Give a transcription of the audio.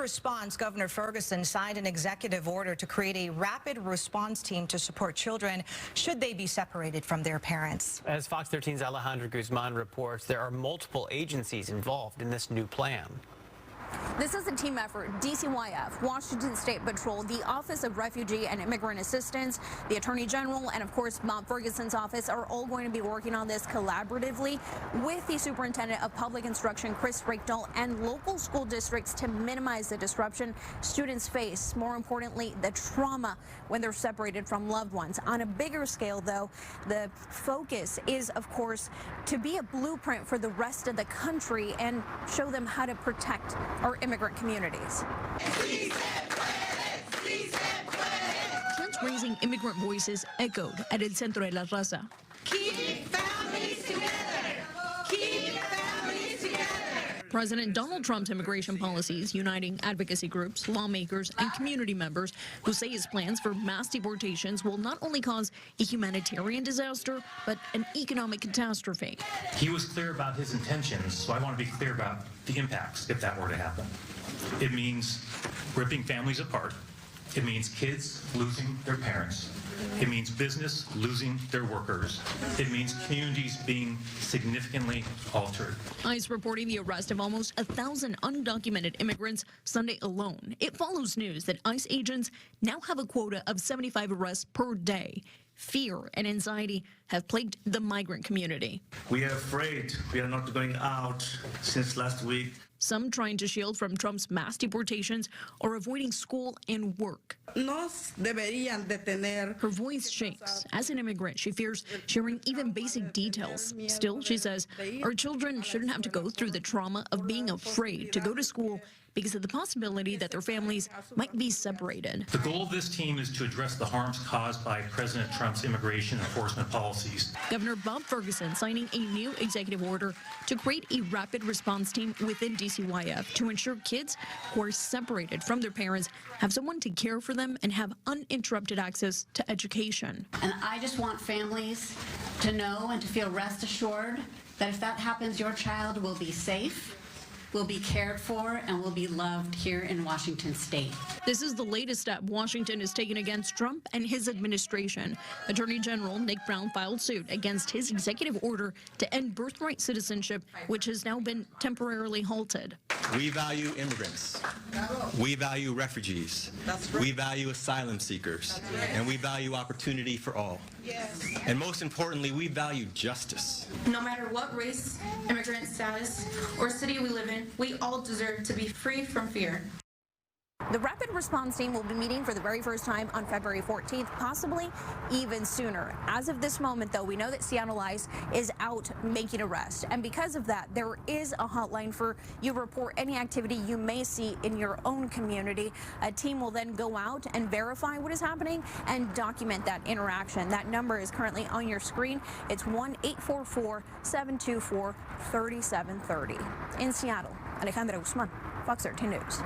response, Governor Ferguson signed an executive order to create a rapid response team to support children should they be separated from their parents. As Fox 13's Alejandra Guzman reports, there are multiple agencies involved in this new plan. This is a team effort. DCYF, Washington State Patrol, the Office of Refugee and Immigrant Assistance, the Attorney General, and of course Bob Ferguson's office are all going to be working on this collaboratively with the Superintendent of Public Instruction, Chris Rakedahl, and local school districts to minimize the disruption students face. More importantly, the trauma when they're separated from loved ones. On a bigger scale, though, the focus is, of course, to be a blueprint for the rest of the country and show them how to protect our immigrant communities. Chants raising immigrant voices echoed at El Centro de la Raza. Keep families together! Keep families together! President Donald Trump's immigration policies uniting advocacy groups, lawmakers, and community members who say his plans for mass deportations will not only cause a humanitarian disaster, but an economic catastrophe. He was clear about his intentions, so I want to be clear about the impacts if that were to happen. It means ripping families apart. It means kids losing their parents. It means business losing their workers. It means communities being significantly altered. ICE reporting the arrest of almost 1,000 undocumented immigrants Sunday alone. It follows news that ICE agents now have a quota of 75 arrests per day. Fear and anxiety have plagued the migrant community. We are afraid. We are not going out since last week. Some trying to shield from Trump's mass deportations or avoiding school and work. Her voice shakes. As an immigrant, she fears sharing even basic details. Still, she says, our children shouldn't have to go through the trauma of being afraid to go to school because of the possibility that their families might be separated. The goal of this team is to address the harms caused by President Trump's immigration enforcement policies. Governor Bob Ferguson signing a new executive order to create a rapid response team within DCYF to ensure kids who are separated from their parents have someone to care for them and have uninterrupted access to education. And I just want families to know and to feel rest assured that if that happens, your child will be safe, will be cared for, and will be loved here in Washington State. This is the latest step Washington has taken against Trump and his administration. Attorney General Nick Brown filed suit against his executive order to end birthright citizenship, which has now been temporarily halted. We value immigrants. We value refugees. We value asylum seekers. And we value opportunity for all. And most importantly, we value justice. No matter what race, immigrant status, or city we live in, we all deserve to be free from fear. The rapid response team will be meeting for the very first time on February 14th, possibly even sooner. As of this moment, though, we know that Seattle ICE is out making arrests. And because of that, there is a hotline for you to report any activity you may see in your own community. A team will then go out and verify what is happening and document that interaction. That number is currently on your screen. It's 1-844-724-3730. In Seattle, Alejandra Guzman, Fox 13 News.